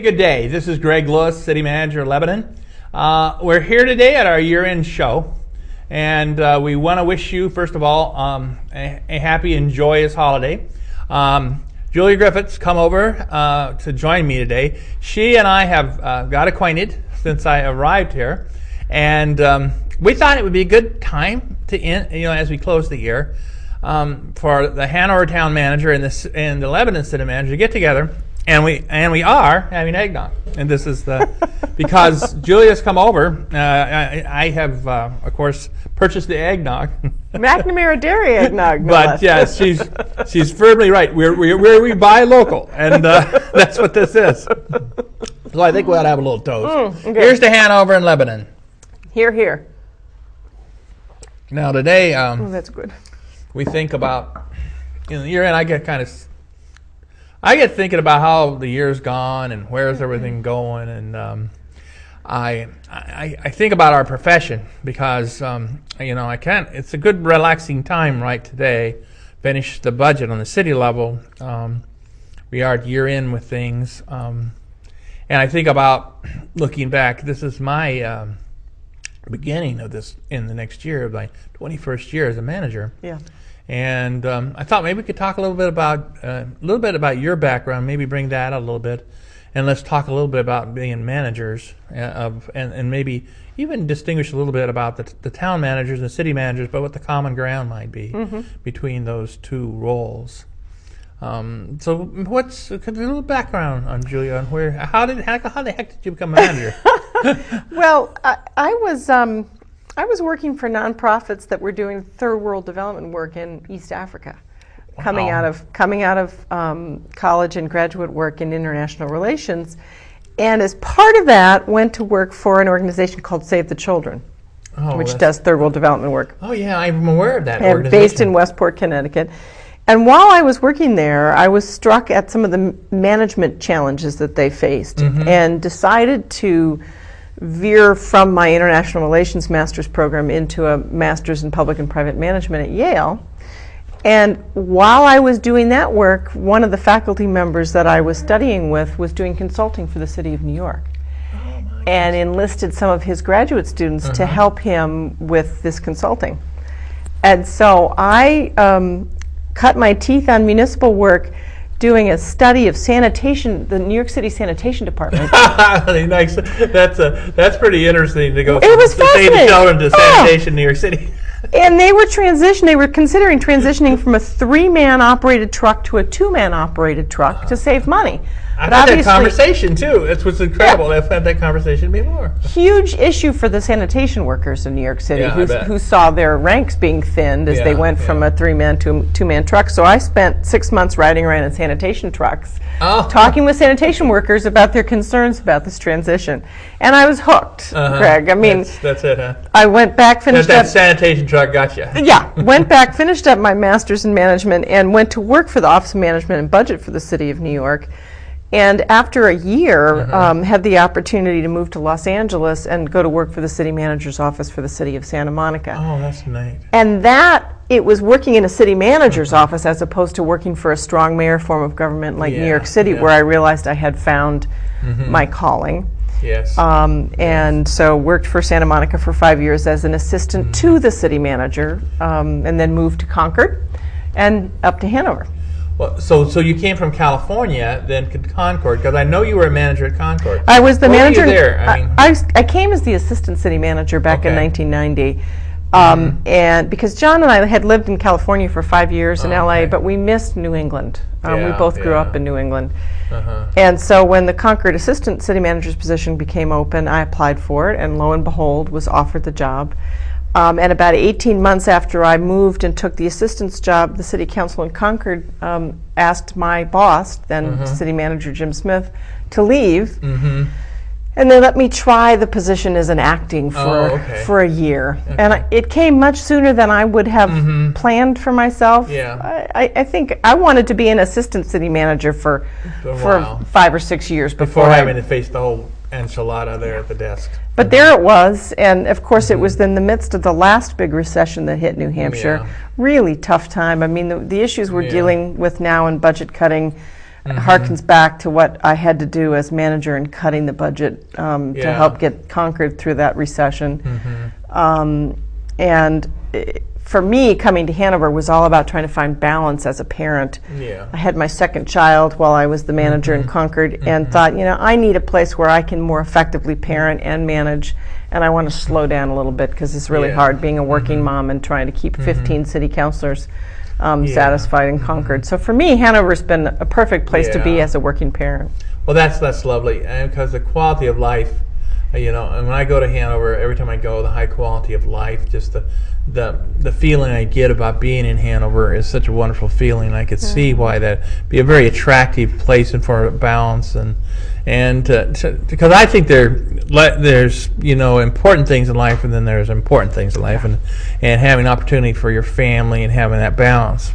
good day. This is Greg Lewis, City Manager of Lebanon. We're here today at our year-end show, and we want to wish you, first of all, a happy and joyous holiday. Julia Griffith's come over to join me today. She and I have got acquainted since I arrived here, and we thought it would be a good time to end, as we close the year, for the Hanover Town Manager and the Lebanon City Manager to get together. And we are having eggnog, and this is because Julia's come over. I have, of course, purchased the eggnog. McNamara Dairy eggnog. But yes, she's firmly right. We buy local, and that's what this is. So I think we ought to have a little toast. Okay. Here's to Hanover and Lebanon. Here, here. Now today, That's good. we think about the year end. I get thinking about how the year's gone and where's everything going, and I think about our profession because I can't. It's a good relaxing time right today. Finish the budget on the city level. We are at year end with things, and I think about looking back. This is my beginning of this in the next year, my 21st year as a manager. Yeah. And I thought maybe we could talk a little bit about your background, maybe bring that out a little bit, and let's talk a little bit about being managers and maybe even distinguish a little bit about the town managers and the city managers, but what the common ground might be between those two roles. So what's a little background on Julia and how the heck did you become a manager? Well, I was working for nonprofits that were doing third world development work in East Africa, coming out of college and graduate work in international relations, and as part of that, went to work for an organization called Save the Children, which does third world development work. Oh yeah, I'm aware of that organization. Based in Westport, Connecticut. And while I was working there, I was struck at some of the management challenges that they faced, and decided to veer from my international relations master's program into a master's in public and private management at Yale. And while I was doing that work, one of the faculty members that I was studying with was doing consulting for the city of New York, and enlisted some of his graduate students to help him with this consulting. And so I cut my teeth on municipal work doing a study of sanitation, the New York City Sanitation Department. Nice. That's pretty interesting to go from Save the Children to sanitation in New York City. And they were considering transitioning from a 3-man operated truck to a 2-man operated truck to save money. I've had that conversation too. That's what's incredible. Yeah. I've had that conversation before. Huge issue for the sanitation workers in New York City, who saw their ranks being thinned as they went from a 3-man to a 2-man truck. So I spent 6 months riding around in sanitation trucks, talking with sanitation workers about their concerns about this transition. And I was hooked, Greg. I mean, that's it, huh? I went back, finished that sanitation truck got you. Yeah, went back, finished up my master's in management, and went to work for the Office of Management and Budget for the City of New York. And after a year, had the opportunity to move to Los Angeles and go to work for the city manager's office for the city of Santa Monica. Oh, that's nice. And it was working in a city manager's office as opposed to working for a strong mayor form of government like New York City, where I realized I had found my calling. Yes. And so worked for Santa Monica for 5 years as an assistant to the city manager, and then moved to Concord and up to Hanover. Well, so you came from California, then to Concord, because I know you were a manager at Concord. I was the manager. Were you there? I came as the assistant city manager back in 1990, and because John and I had lived in California for 5 years in LA, but we missed New England. We both grew up in New England, and so when the Concord assistant city manager's position became open, I applied for it, and lo and behold, was offered the job. And about 18 months after I moved and took the assistant's job, the city council in Concord asked my boss, then city manager Jim Smith, to leave. And they let me try the position as an acting for a year. And it came much sooner than I would have planned for myself. Yeah. I think I wanted to be an assistant city manager for 5 or 6 years before having to face the whole enchilada there at the desk. But there it was, and of course it was in the midst of the last big recession that hit New Hampshire. Really tough time. I mean, the issues we're dealing with now in budget cutting harkens back to what I had to do as manager in cutting the budget to help get Concord through that recession. And for me, coming to Hanover was all about trying to find balance as a parent. I had my second child while I was the manager in Concord, and thought, I need a place where I can more effectively parent and manage, and I want to slow down a little bit because it's really hard being a working mom and trying to keep 15 city councilors satisfied in Concord. So for me, Hanover's been a perfect place to be as a working parent. Well, that's lovely, and because the quality of life, and when I go to Hanover, every time I go, the high quality of life, just the feeling I get about being in Hanover is such a wonderful feeling. I could see why that'd be a very attractive place and for balance, and because I think there's important things in life, and then there's important things in life, and having opportunity for your family and having that balance.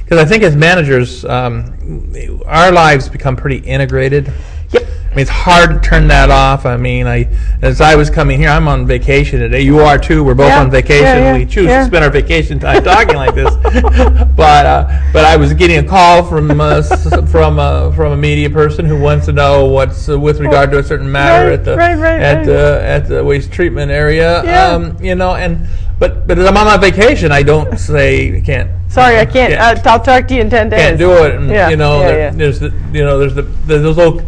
Because I think as managers, our lives become pretty integrated. I mean, it's hard to turn that off. I mean, as I was coming here, I'm on vacation today. You are too. We're both on vacation. We choose to spend our vacation time talking like this. But I was getting a call from a media person who wants to know what's with regard to a certain matter at the waste treatment area. But as I'm on my vacation, I don't say you can't. Sorry, I can't. I'll talk to you in 10 days. Can't do it. And, there's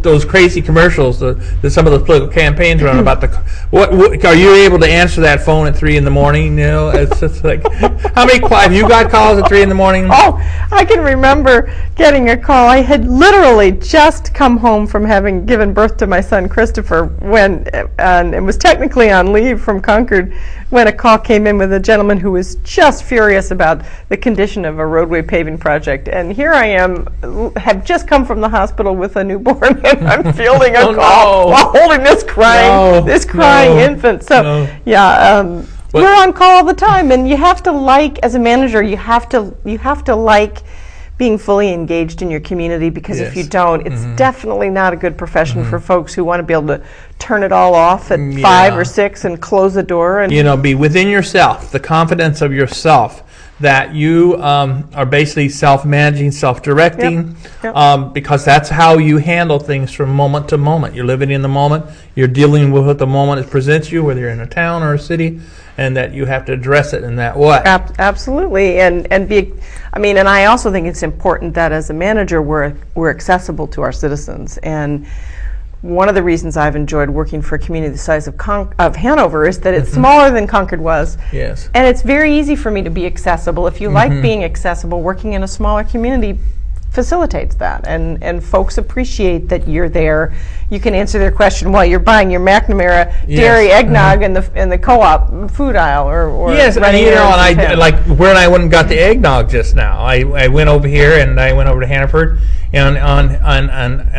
those crazy commercials that some of the political campaigns run about what are you able to answer that phone at 3 a.m? It's just like, how many have you got calls at 3 a.m? Oh, I can remember getting a call. I had literally just come home from having given birth to my son Christopher and it was technically on leave from Concord when a call came in with a gentleman who was just furious about the condition of a roadway paving project. And here I am, have just come from the hospital with a newborn, and I'm fielding a call while holding this crying infant. So we're on call all the time, and you have to as a manager, you have to like being fully engaged in your community, because if you don't, it's definitely not a good profession for folks who want to be able to turn it all off at 5 or 6 and close the door. And be within yourself, the confidence of yourself, that you are basically self-managing, self-directing, because that's how you handle things from moment to moment. You're living in the moment. You're dealing with what the moment it presents you, whether you're in a town or a city, and that you have to address it in that way. Absolutely, and I also think it's important that as a manager we're accessible to our citizens. And one of the reasons I've enjoyed working for a community the size of Hanover is that it's smaller than Concord was. Yes. And it's very easy for me to be accessible. If you like being accessible, working in a smaller community facilitates that, and folks appreciate that you're there. You can answer their question while you're buying your McNamara dairy eggnog in the co-op food aisle, or yes, and I like where I went and got the eggnog just now. I went over here and I went over to Hannaford and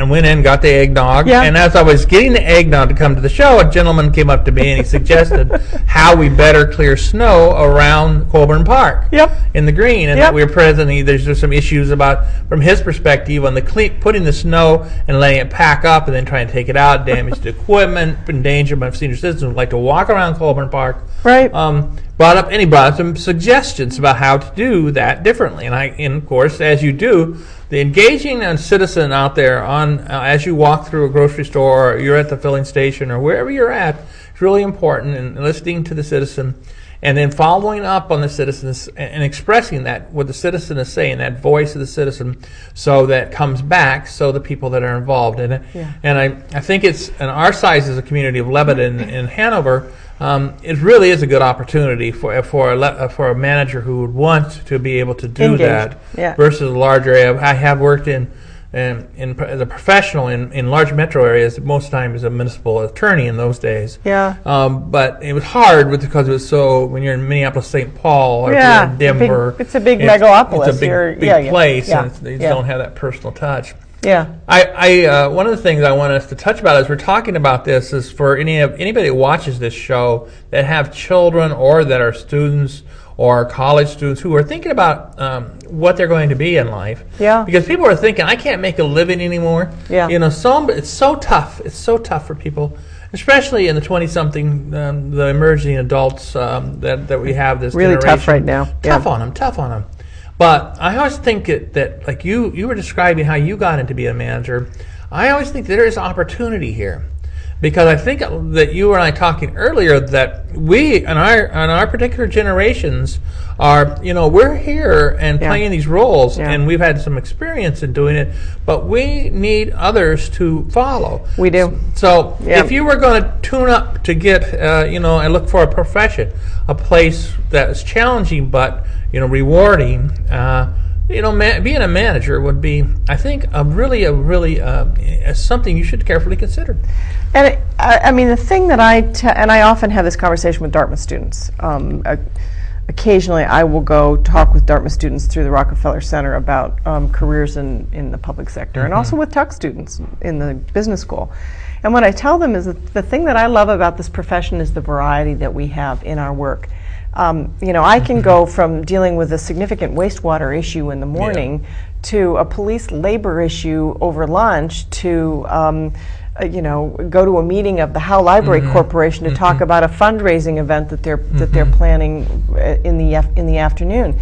went in and got the eggnog. And as I was getting the eggnog to come to the show, a gentleman came up to me and he suggested how we better clear snow around Colburn Park in the green, and that we're presently there's some issues about, from his perspective, on putting the snow and letting it pack up and then trying to take it out, damage to equipment, endangerment of senior citizens who like to walk around Colburn Park. Brought up some suggestions about how to do that differently, and of course, as you do, the engaging a citizen out there as you walk through a grocery store, or you're at the filling station, or wherever you're at, is really important, and listening to the citizen, and then following up on the citizens and expressing what the citizen is saying, that voice of the citizen, so that comes back, so the people that are involved in it. And I think it's, and our size as a community of Lebanon in Hanover, it really is a good opportunity for a manager who would want to be able to do that versus a larger area. I have worked as a professional in large metro areas, most times as a municipal attorney in those days. But it was hard because it was so, when you're in Minneapolis, St. Paul, or in Denver. It's a big megalopolis. It's a big place, and you don't have that personal touch. One of the things I want us to touch about as we're talking about this is for anybody that watches this show that have children or that are students or college students who are thinking about what they're going to be in life. Because people are thinking, I can't make a living anymore. It's so tough. It's so tough for people, especially in the 20-something, the emerging adults that we have this really generation. tough right now. Tough on them. But I always think that like you were describing how you got into being a manager, I always think there is opportunity here. Because I think that you and I talking earlier that we in our particular generations are, we're here and playing these roles, and we've had some experience in doing it, but we need others to follow. We do. So if you were going to tune up to get, and look for a profession, a place that is challenging but rewarding. Being a manager would be, I think, a really something you should carefully consider. And I mean, the thing that and I often have this conversation with Dartmouth students. Occasionally, I will go talk with Dartmouth students through the Rockefeller Center about careers in the public sector, and also with Tuck students in the business school. And what I tell them is that the thing that I love about this profession is the variety that we have in our work. I can go from dealing with a significant wastewater issue in the morning to a police labor issue over lunch to, go to a meeting of the Howe Library Corporation to talk about a fundraising event that they're planning in the afternoon.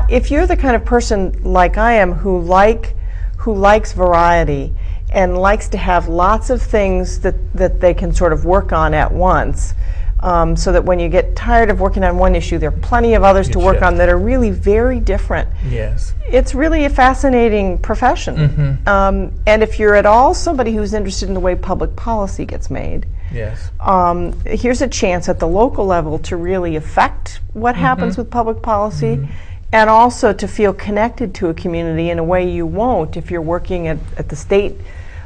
If you're the kind of person like I am who likes variety and likes to have lots of things that they can sort of work on at once, so that when you get tired of working on one issue, there are plenty of others to work on that are really very different. Yes. It's really a fascinating profession. And if you're at all somebody who's interested in the way public policy gets made, here's a chance at the local level to really affect what happens with public policy, and also to feel connected to a community in a way you won't if you're working at the state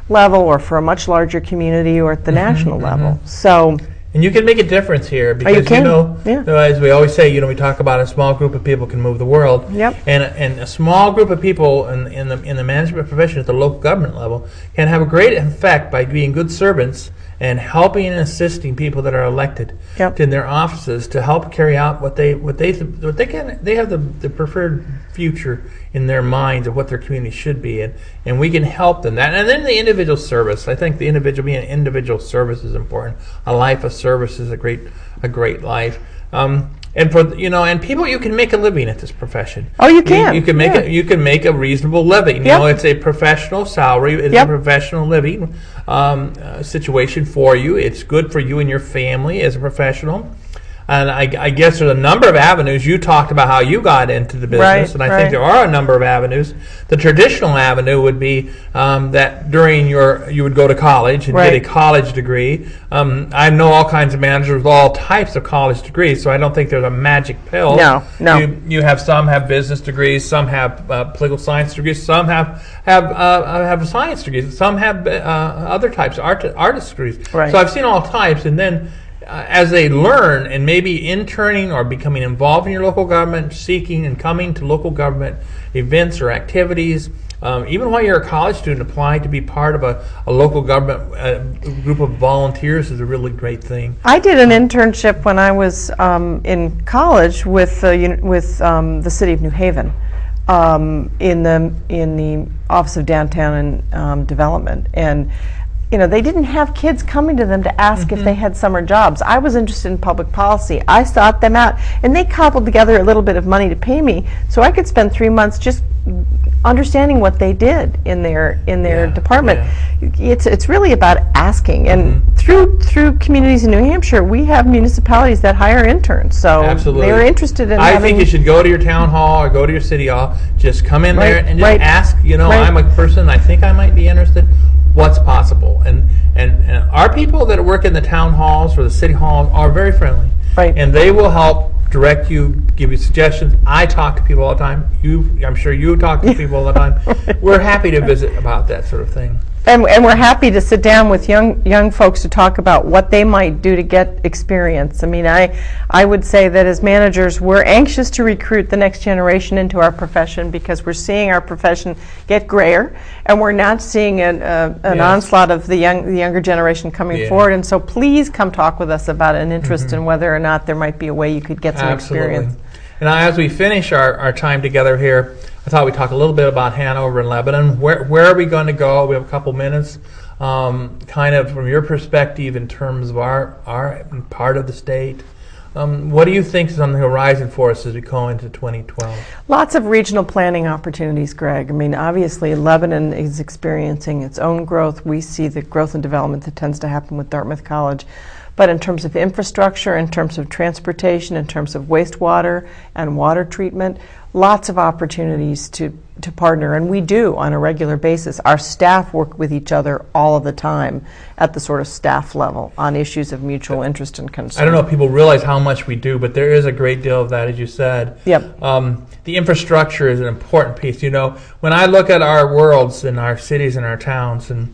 level or for a much larger community or at the national level. So. And you can make a difference here because, as we always say, we talk about a small group of people can move the world. And a small group of people in the management profession at the local government level can have a great effect by being good servants and helping and assisting people that are elected in their offices to help carry out what they can. They have the preferred future in their minds of what their community should be, and we can help them that. And then the individual service. I think the individual being an individual service is important. A life of service is a great life. And for and people, you can make a living at this profession. Oh, you can. You can make a reasonable living. It's a professional salary. It's a professional living situation for you. It's good for you and your family as a professional. And I guess there's a number of avenues. You talked about how you got into the business, and I think there are a number of avenues. The traditional avenue would be that during you would go to college and get a college degree. I know all kinds of managers with all types of college degrees, so I don't think there's a magic pill. No. You have some have business degrees, some have political science degrees, some have science degrees, some have other types, artist degrees. So I've seen all types, and then. As they learn and maybe interning or becoming involved in your local government, seeking and coming to local government events or activities, even while you're a college student, applying to be part of a local government group of volunteers is a really great thing. I did an internship when I was in college with the city of New Haven in the Office of Downtown and Development, and they didn't have kids coming to them to ask if they had summer jobs. I was interested in public policy. I sought them out, and they cobbled together a little bit of money to pay me so I could spend 3 months just understanding what they did in their department. It's really about asking, and through communities in New Hampshire, we have municipalities that hire interns, so they're interested in. I think you should go to your town hall or go to your city hall. Just come in there and just ask. I'm a person. I think I might be interested. What's possible, and our people that work in the town halls or the city halls are very friendly, and they will help direct you, give you suggestions. I talk to people all the time. I'm sure you talk to people all the time. We're happy to visit about that sort of thing. And we're happy to sit down with young folks to talk about what they might do to get experience. I mean, I would say that as managers, we're anxious to recruit the next generation into our profession because we're seeing our profession get grayer, and we're not seeing an onslaught of the younger generation coming forward. And so please come talk with us about an interest in whether or not there might be a way you could get some experience. And as we finish our time together here, I thought we'd talk a little bit about Hanover and Lebanon. Where are we going to go? We have a couple minutes. Kind of from your perspective in terms of our part of the state. What do you think is on the horizon for us as we go into 2012? Lots of regional planning opportunities, Greg. I mean, obviously, Lebanon is experiencing its own growth. We see the growth and development that tends to happen with Dartmouth College. But in terms of infrastructure, in terms of transportation, in terms of wastewater and water treatment, lots of opportunities to partner, and we do on a regular basis. Our staff work with each other all of the time at the sort of staff level on issues of mutual interest and concern. I don't know if people realize how much we do, but there is a great deal of that, as you said. Yep. The infrastructure is an important piece. You know, when I look at our worlds and our cities and our towns, and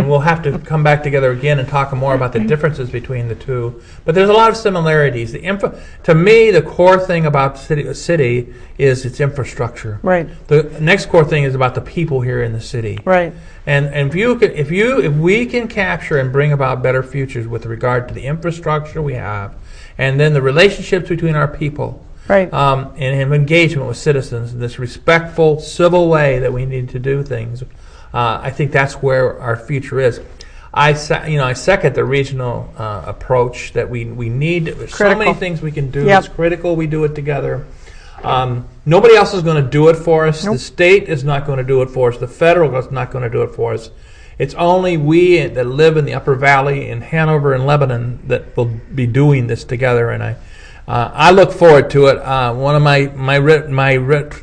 we'll have to come back together again and talk more about the differences between the two. But there's a lot of similarities. To me, the core thing about a city is its infrastructure. Right. The next core thing is about the people here in the city. Right. And if we can capture and bring about better futures with regard to the infrastructure we have, and then the relationships between our people, right, and engagement with citizens in this respectful, civil way that we need to do things. I think that's where our future is. I second the regional approach that we need. There's so many things we can do. Yep. It's critical we do it together. Nobody else is going to do it for us. Nope. The state is not going to do it for us. The federal is not going to do it for us. It's only we that live in the Upper Valley in Hanover and Lebanon that will be doing this together. And I look forward to it. One of my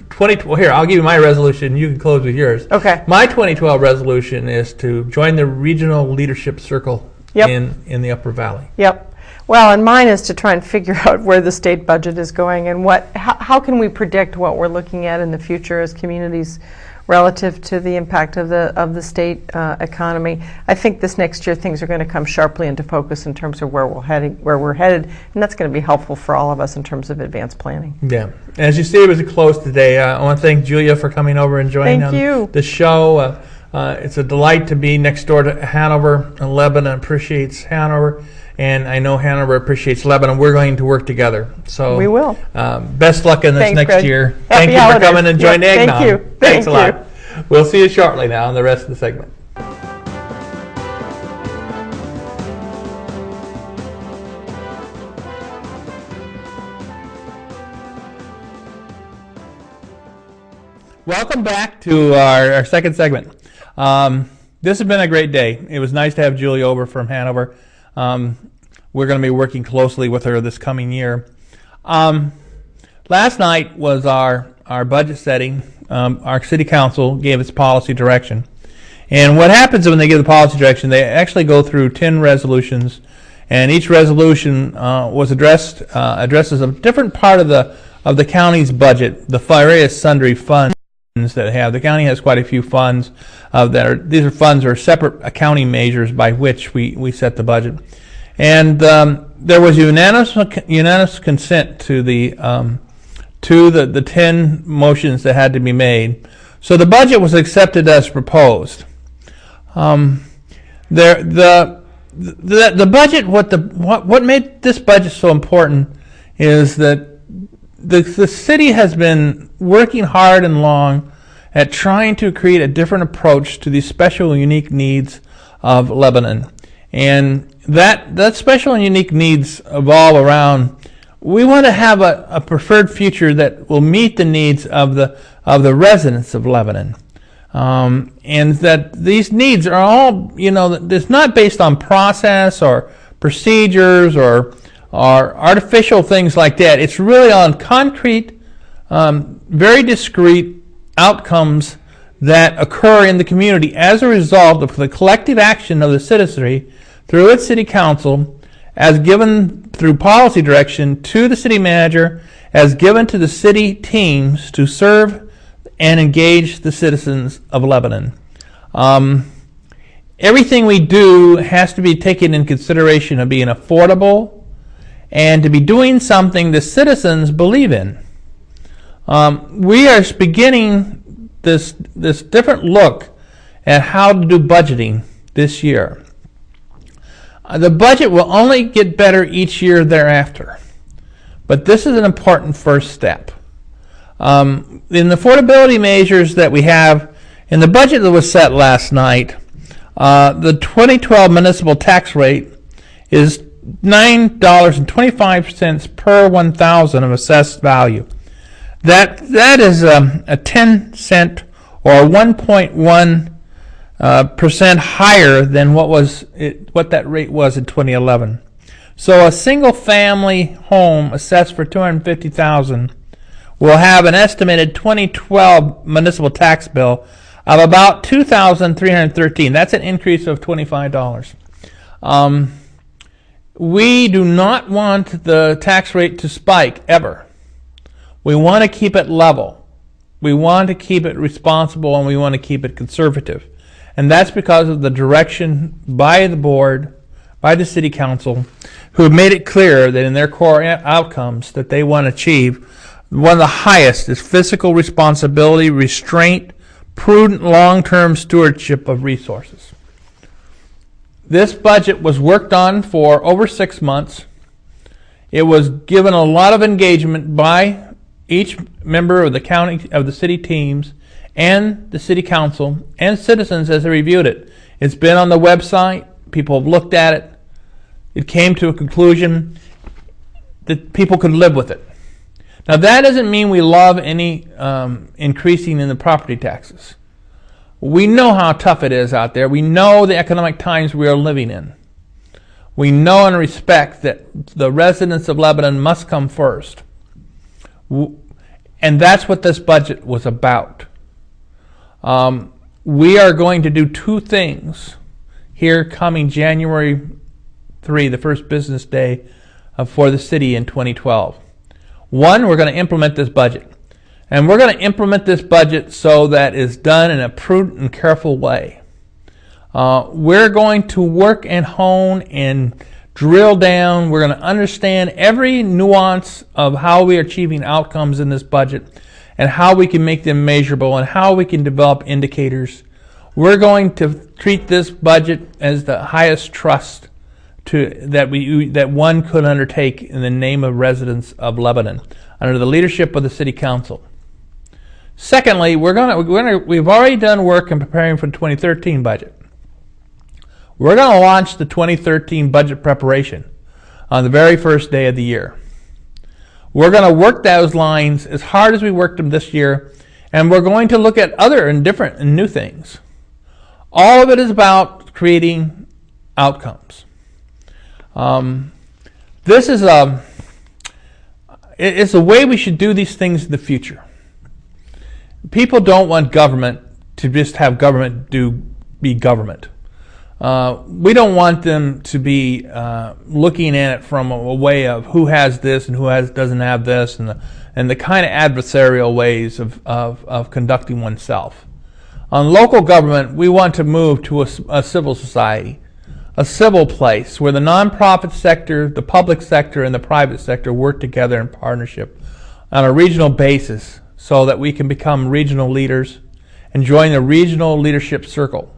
20. Well, here, I'll give you my resolution. You can close with yours. Okay. My 2012 resolution is to join the regional leadership circle in the Upper Valley. Yep. Well, and mine is to try and figure out where the state budget is going and how can we predict what we're looking at in the future as communities relative to the impact of the state economy. I think this next year things are going to come sharply into focus in terms of where we're headed, and that's going to be helpful for all of us in terms of advanced planning. Yeah. As you see, it was a close today. I want to thank Julia for coming over and joining the show. It's a delight to be next door to Hanover, and Lebanon appreciates Hanover. And I know Hanover appreciates Lebanon. We're going to work together. So we will. Best luck in this next year. Thank you for coming and joining Eggnog. Thank you. Thanks a lot. We'll see you shortly now in the rest of the segment. Welcome back to our second segment. This has been a great day. It was nice to have Julie over from Hanover. We're going to be working closely with her this coming year. Last night was our budget setting. Our city council gave its policy direction. And what happens when they give the policy direction, they actually go through 10 resolutions, and each resolution addresses a different part of the county's budget, the various sundry funds that they have. The county has quite a few funds. These are funds or separate accounting measures by which we set the budget. And there was unanimous consent to the 10 motions that had to be made. So the budget was accepted as proposed. The budget. What made this budget so important is that the city has been working hard and long at trying to create a different approach to the special and unique needs of Lebanon. And that special and unique needs evolve around, we want to have a preferred future that will meet the needs of the residents of Lebanon. And that these needs are all, it's not based on process or procedures or artificial things like that. It's really on concrete, very discrete outcomes that occur in the community as a result of the collective action of the citizenry through its city council, as given through policy direction to the city manager, as given to the city teams to serve and engage the citizens of Lebanon. Everything we do has to be taken in consideration of being affordable and to be doing something the citizens believe in. We are beginning this different look at how to do budgeting this year. The budget will only get better each year thereafter, but this is an important first step. In the affordability measures that we have in the budget that was set last night, the 2012 municipal tax rate is $9.25 per 1,000 of assessed value. That is a 10 cent or 1.1% higher than what that rate was in 2011. So a single family home assessed for $250,000 will have an estimated 2012 municipal tax bill of about $2,313. That's an increase of $25. We do not want the tax rate to spike ever. We want to keep it level. We want to keep it responsible, and we want to keep it conservative. And that's because of the direction by the board, by the city council, who have made it clear that in their core outcomes that they want to achieve, one of the highest is fiscal responsibility, restraint, prudent long-term stewardship of resources. This budget was worked on for over 6 months. It was given a lot of engagement by each member of the city teams and the city council and citizens as they reviewed it. It's been on the website. People have looked at it. It came to a conclusion that people could live with it. Now, that doesn't mean we love any increasing in the property taxes. We know how tough it is out there. We know the economic times we are living in. We know and respect that the residents of Lebanon must come first. And that's what this budget was about. We are going to do two things here coming January 3, the first business day for the city in 2012. One, we're going to implement this budget. And we're going to implement this budget so that it's done in a prudent and careful way. We're going to work and hone and drill down. We're going to understand every nuance of how we are achieving outcomes in this budget and how we can make them measurable and how we can develop indicators. We're going to treat this budget as the highest trust that one could undertake in the name of residents of Lebanon under the leadership of the City Council. Secondly, we've already done work in preparing for the 2013 budget. We're going to launch the 2013 budget preparation on the very first day of the year. We're going to work those lines as hard as we worked them this year, and we're going to look at other and different and new things. All of it is about creating outcomes. This is it's the way we should do these things in the future. People don't want government to just have government be government. We don't want them to be looking at it from a way of who has this and who doesn't have this, and the kind of adversarial ways of conducting oneself. On local government, we want to move to a civil society, a civil place where the nonprofit sector, the public sector, and the private sector work together in partnership on a regional basis so that we can become regional leaders and join the regional leadership circle.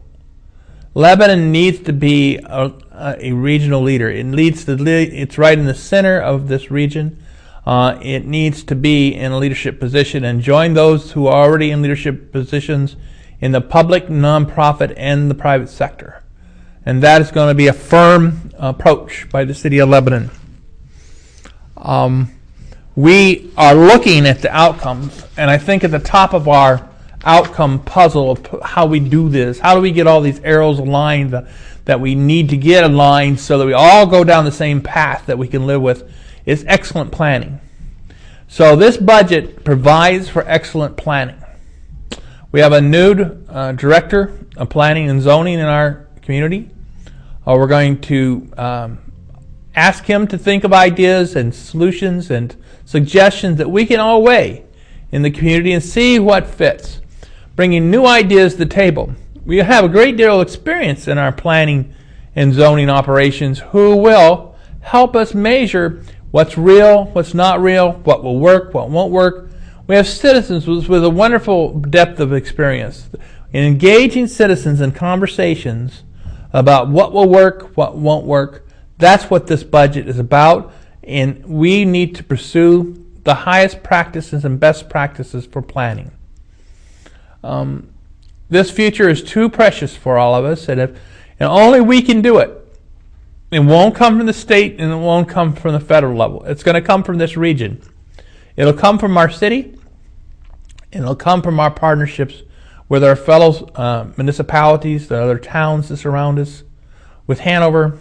Lebanon needs to be a regional leader. It's right in the center of this region. It needs to be in a leadership position and join those who are already in leadership positions in the public, nonprofit, and the private sector. And that is going to be a firm approach by the City of Lebanon. We are looking at the outcomes, and I think at the top of our outcome puzzle of how we do this, how do we get all these arrows aligned that we need to get aligned so that we all go down the same path that we can live with, is excellent planning. So this budget provides for excellent planning. We have a new director of planning and zoning in our community. We're going to ask him to think of ideas and solutions and suggestions that we can all weigh in the community and see what fits, bringing new ideas to the table. We have a great deal of experience in our planning and zoning operations who will help us measure what's real, what's not real, what will work, what won't work. We have citizens with a wonderful depth of experience in engaging citizens in conversations about what will work, what won't work. That's what this budget is about, and we need to pursue the highest practices and best practices for planning. This future is too precious for all of us, and only we can do it. It won't come from the state, and it won't come from the federal level. It's going to come from this region. It'll come from our city, and it'll come from our partnerships with our fellow municipalities, the other towns that surround us, with Hanover,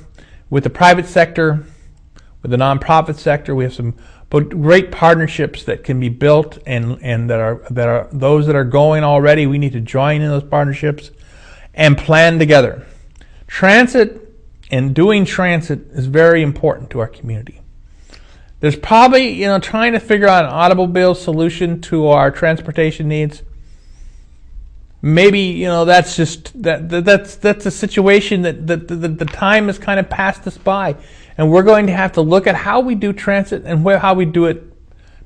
with the private sector, with the nonprofit sector. We have some great partnerships that can be built, and that are those that are going already. We need to join in those partnerships and plan together. Transit and doing transit is very important to our community. There's probably, trying to figure out an automobile solution to our transportation needs. Maybe, that's just that's a situation that the time has kind of passed us by, and we're going to have to look at how we do transit and how we do it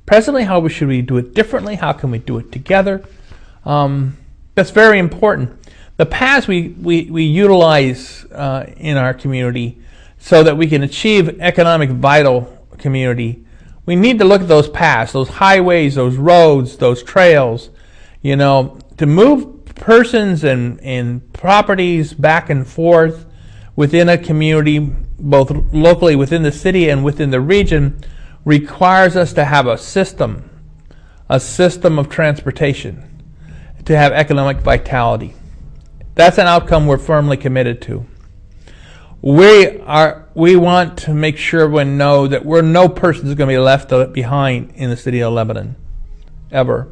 presently. How should we do it differently? How can we do it together? That's very important. The paths we utilize in our community so that we can achieve economic vital community, we need to look at those paths, those highways, those roads, those trails, to move persons and properties back and forth within a community, both locally within the city and within the region, requires us to have a system of transportation to have economic vitality. That's an outcome we're firmly committed to. We want to make sure we know that no person is going to be left behind in the city of Lebanon, ever.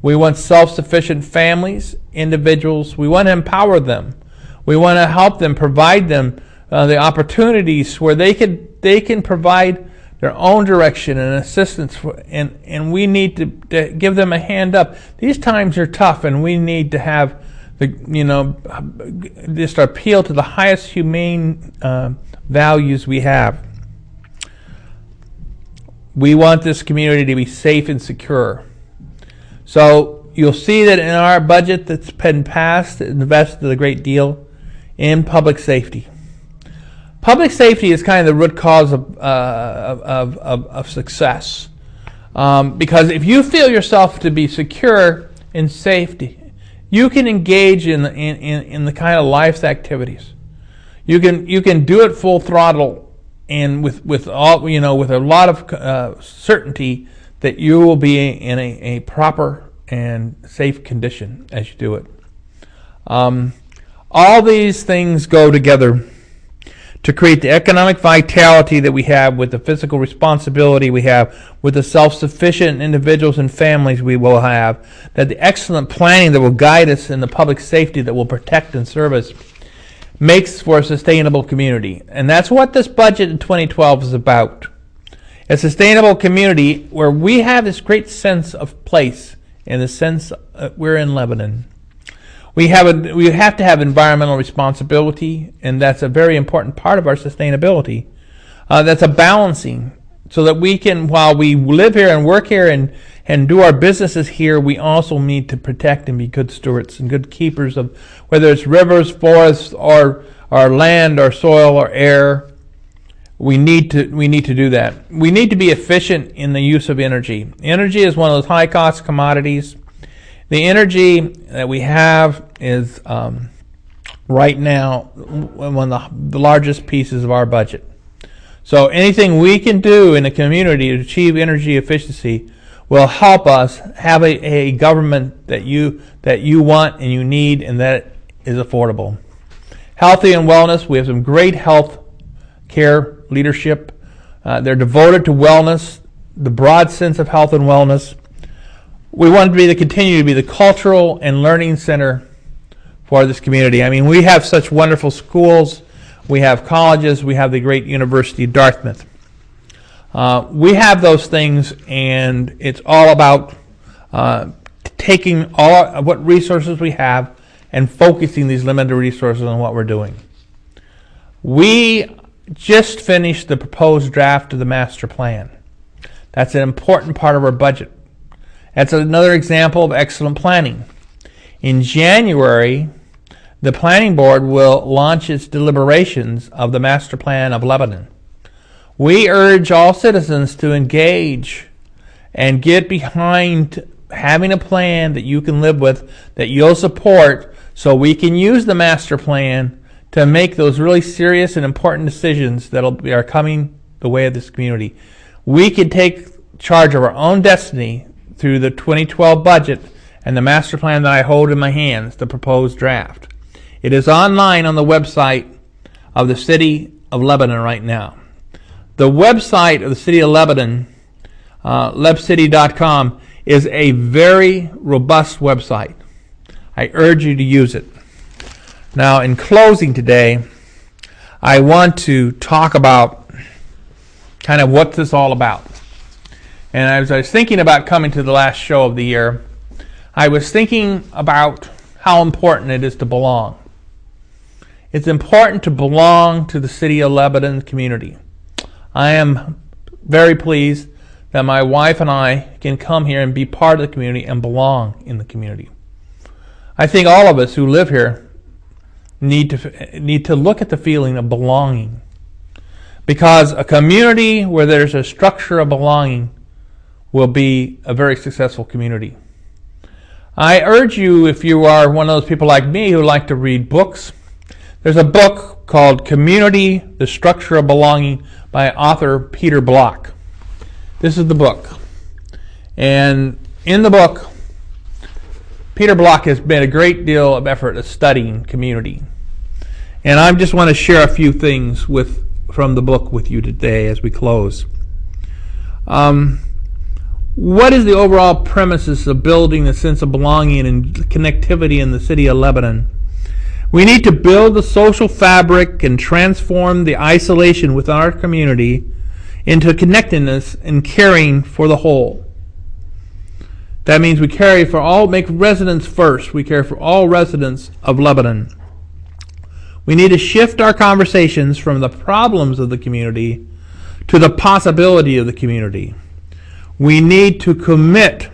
We want self-sufficient families, individuals. We want to empower them. We want to help them, provide them the opportunities where they can provide their own direction and assistance, and we need to give them a hand up. These times are tough, and we need to have just appeal to the highest humane values we have. We want this community to be safe and secure. So you'll see that in our budget that's been passed, it invested a great deal in public safety. Public safety is kind of the root cause of success, because if you feel yourself to be secure and safety, you can engage in the kind of life's activities. You can do it full throttle, and with a lot of certainty that you will be in a proper and safe condition as you do it. All these things go together to create the economic vitality that we have, with the physical responsibility we have, with the self-sufficient individuals and families we will have, that the excellent planning that will guide us in the public safety that will protect and serve us makes for a sustainable community. And that's what this budget in 2012 is about. A sustainable community where we have this great sense of place, in the sense we're in Lebanon. We have to have environmental responsibility, and that's a very important part of our sustainability. That's a balancing, so that we can, while we live here and work here and do our businesses here, we also need to protect and be good stewards and good keepers of, whether it's rivers, forests, or land, or soil, or air. We need to do that. We need to be efficient in the use of energy. Energy is one of those high-cost commodities. The energy that we have is right now one of the largest pieces of our budget. So anything we can do in the community to achieve energy efficiency will help us have a government that you want and you need, and that is affordable. Healthy and wellness. We have some great health care leadership. They're devoted to wellness, the broad sense of health and wellness. We want to continue to be the cultural and learning center for this community. I mean, we have such wonderful schools. We have colleges. We have the great University of Dartmouth. We have those things, and it's all about taking all of what resources we have and focusing these limited resources on what we're doing. We just finished the proposed draft of the master plan. That's an important part of our budget. That's another example of excellent planning. In January, the Planning Board will launch its deliberations of the Master Plan of Lebanon. We urge all citizens to engage and get behind having a plan that you can live with, that you'll support, so we can use the Master Plan to make those really serious and important decisions that are coming the way of this community. We can take charge of our own destiny through the 2012 budget and the master plan that I hold in my hands, the proposed draft. It is online on the website of the City of Lebanon right now. The website of the City of Lebanon, lebcity.com, is a very robust website. I urge you to use it. Now, in closing today, I want to talk about kind of what this is all about. And as I was thinking about coming to the last show of the year, I was thinking about how important it is to belong. It's important to belong to the City of Lebanon community. I am very pleased that my wife and I can come here and be part of the community and belong in the community. I think all of us who live here need to look at the feeling of belonging, because a community where there's a structure of belonging will be a very successful community. I urge you, if you are one of those people like me who like to read books, there's a book called Community, the Structure of Belonging by author Peter Block. This is the book. And in the book, Peter Block has made a great deal of effort at studying community. And I just want to share a few things from the book with you today as we close. What is the overall premises of building a sense of belonging and connectivity in the City of Lebanon? We need to build the social fabric and transform the isolation within our community into connectedness and caring for the whole. That means we make residents first. We care for all residents of Lebanon. We need to shift our conversations from the problems of the community to the possibility of the community. We need to commit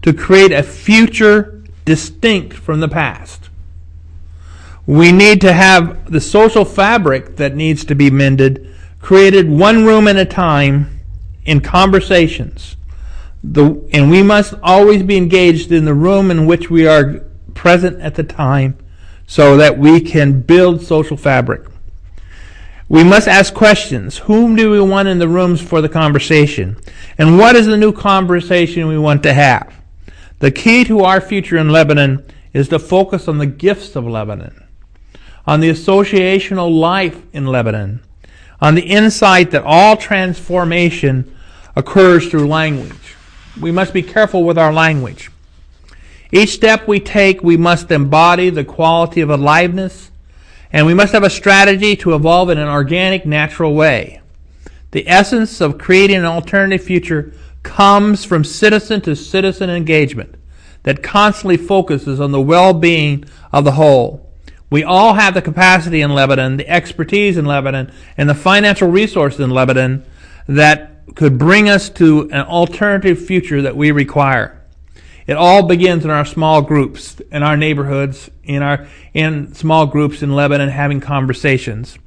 to create a future distinct from the past. We need to have the social fabric that needs to be mended, created one room at a time in conversations. And we must always be engaged in the room in which we are present at the time so that we can build social fabric. We must ask questions. Whom do we want in the rooms for the conversation? And what is the new conversation we want to have? The key to our future in Lebanon is to focus on the gifts of Lebanon, on the associational life in Lebanon, on the insight that all transformation occurs through language. We must be careful with our language. Each step we take, we must embody the quality of aliveness, and we must have a strategy to evolve in an organic, natural way. The essence of creating an alternative future comes from citizen to citizen engagement that constantly focuses on the well-being of the whole. We all have the capacity in Lebanon, the expertise in Lebanon, and the financial resources in Lebanon that could bring us to an alternative future that we require. It all begins in our small groups, in our neighborhoods, in small groups in Lebanon, having conversations.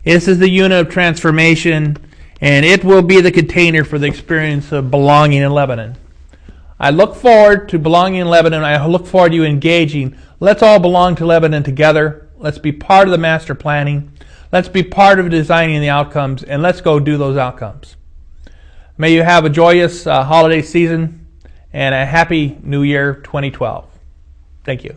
This is the unit of transformation, and it will be the container for the experience of belonging in Lebanon. I look forward to belonging in Lebanon. I look forward to you engaging. Let's all belong to Lebanon together. Let's be part of the master planning. Let's be part of designing the outcomes, and let's go do those outcomes. May you have a joyous holiday season and a happy New Year 2012. Thank you.